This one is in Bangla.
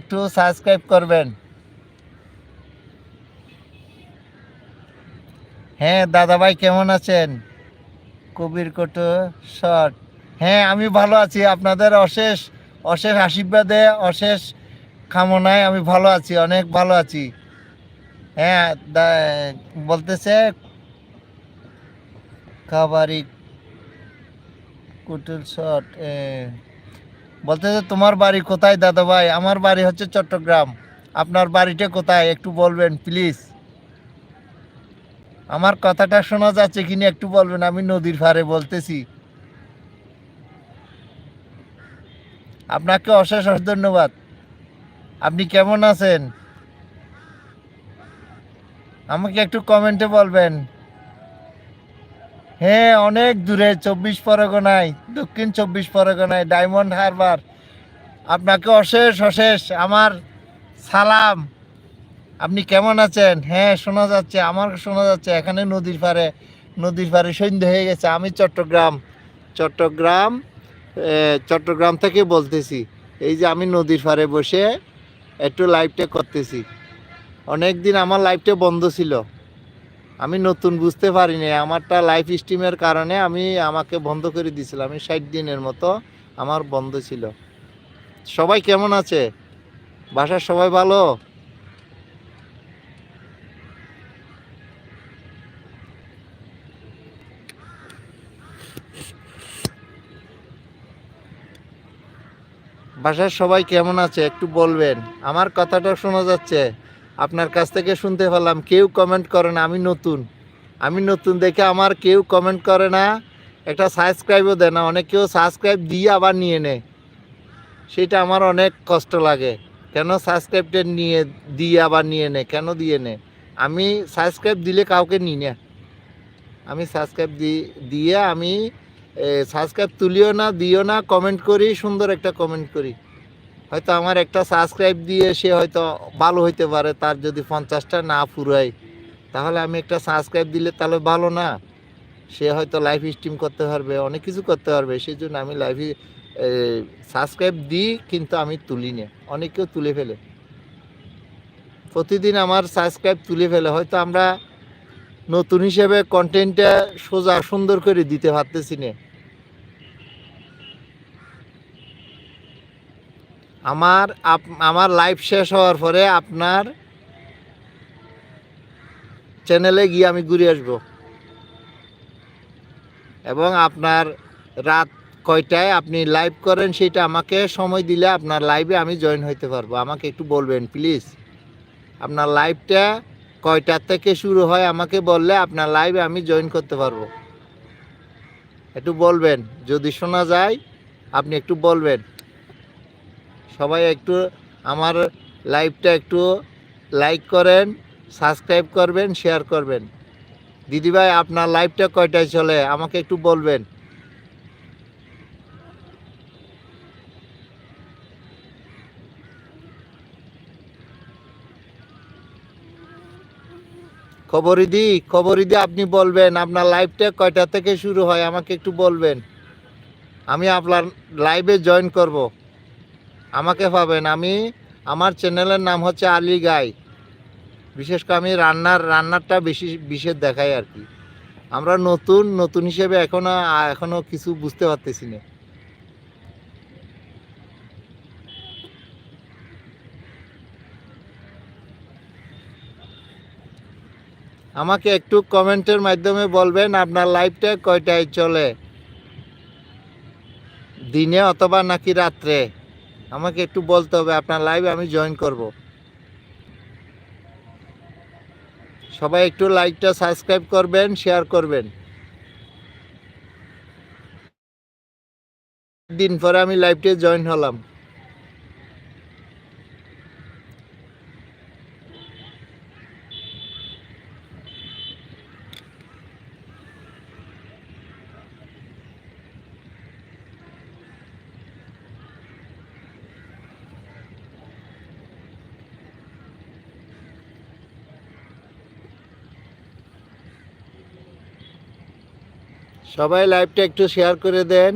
একটু সাবস্ক্রাইব করবেন। হ্যাঁ দাদাভাই কেমন আছেন? কবির কোটো শট। হ্যাঁ আমি ভালো আছি, আপনাদের অশেষ অশেষ আশীর্বাদে অশেষ কামনায় আমি ভালো আছি, অনেক ভালো আছি। হ্যাঁ বলতেছে কাবারি কুটুল শট বলতেছে তোমার বাড়ি কোথায় দাদাভাই? আমার বাড়ি হচ্ছে চট্টগ্রাম। আপনার বাড়িটা কোথায় একটু বলবেন প্লিজ। আমার কথাটা শোনা যাচ্ছে কিনা একটু বলবেন, আমি নদীর পাড়ে বলতেছি। আপনাকে অশেষ অশেষ ধন্যবাদ। আপনি কেমন আছেন আমাকে একটু কমেন্টে বলবেন। হ্যাঁ অনেক দূরে, 24 পরগনায়, দক্ষিণ 24 পরগনায়, ডায়মন্ড হারবার। আপনাকে অশেষ অশেষ আমার সালাম। আপনি কেমন আছেন? হ্যাঁ শোনা যাচ্ছে, আমার শোনা যাচ্ছে। এখানে নদীর পাড়ে সন্ধ্যা হয়ে গেছে। আমি চট্টগ্রাম চট্টগ্রাম থেকে বলতেছি। এই যে আমি নদীর পাড়ে বসে একটু লাইভটা করতেছি। অনেক দিন আমার লাইভটা বন্ধ ছিল, আমি নতুন বুঝতে পারিনি। আমারটা লাইভ স্ট্রিমের কারণে আমাকে বন্ধ করে দিয়েছিল। আমি 60 দিনের মতো আমার বন্ধ ছিল। সবাই কেমন আছে? বাসার সবাই ভালো? বাসার সবাই কেমন আছে একটু বলবেন। আমার কথাটা শোনা যাচ্ছে? আপনার কাছ থেকে শুনতে পেলাম কেউ কমেন্ট করে না। আমি নতুন দেখে আমার কেউ কমেন্ট করে না, একটা সাবস্ক্রাইবও দেয় না। অনেকেও সাবস্ক্রাইব দিয়ে আবার নিয়ে নেয়, সেটা আমার অনেক কষ্ট লাগে। কেন সাবস্ক্রাইবটা দিয়ে আবার নিয়ে নেয়, কেন দিয়ে নেয়? আমি সাবস্ক্রাইব দিলে কাউকে নিই না। আমি সাবস্ক্রাইব দিয়ে আমি সাবস্ক্রাইব তুলিও না, দিও না, কমেন্ট করি, সুন্দর একটা কমেন্ট করি। হয়তো আমার একটা সাবস্ক্রাইব দিয়ে সে হয়তো ভালো হইতে পারে, তার যদি 50টা না ফুরায়, তাহলে আমি একটা সাবস্ক্রাইব দিলে তাহলে ভালো না? সে হয়তো লাইভ স্ট্রিম করতে পারবে, অনেক কিছু করতে পারবে। সেই জন্য আমি লাইভে সাবস্ক্রাইব দিই, কিন্তু আমি তুলি না। অনেকেও তুলে ফেলে, প্রতিদিন আমার সাবস্ক্রাইব তুলে ফেলে। হয়তো আমরা নতুন হিসেবে কন্টেন্টটা সোজা সুন্দর করে দিতে পারতেছি না। আমার লাইভ শেষ হওয়ার পরে আপনার চ্যানেলে গিয়ে আমি ঘুরে আসব, এবং আপনার রাত কয়টায় আপনি লাইভ করেন সেটা আমাকে সময় দিলে আপনার লাইভে আমি জয়েন হইতে পারবো। আমাকে একটু বলবেন প্লিজ, আপনার লাইভটা কয়টার থেকে শুরু হয় আমাকে বললে আপনার লাইভে আমি জয়েন করতে পারবো। একটু বলবেন, যদি শোনা যায় আপনি একটু বলবেন। সবাই একটু আমার লাইভটা একটু লাইক করেন, সাবস্ক্রাইব করবেন, শেয়ার করবেন। দিদিভাই আপনার লাইভটা কয়টায় চলে আমাকে একটু বলবেন। খবরিদি আপনি বলবেন আপনার লাইভটা কয়টা থেকে শুরু হয় আমাকে একটু বলবেন। আমি আপনার লাইভে জয়েন করব, আমাকে পাবেন। আমার চ্যানেলের নাম হচ্ছে আলী গাই। বিশেষ করে আমি রান্নারটা বেশি বিশেষ দেখাই আর কি। আমরা নতুন হিসেবে এখনো কিছু বুঝতে পারতেছি না। আমাকে একটু কমেন্টের মাধ্যমে বলবেন আপনার লাইভটা কয়টায় চলে, দিনে অথবা নাকি রাত্রে। আমাকে একটু বলতে হবে, আপনার লাইভে আমি জয়েন করব। সবাই একটু লাইকটা সাবস্ক্রাইব করবেন, শেয়ার করবেন। দিন পরে আমি লাইভে জয়েন হলাম। সবাই লাইভটা একটু শেয়ার করে দেন।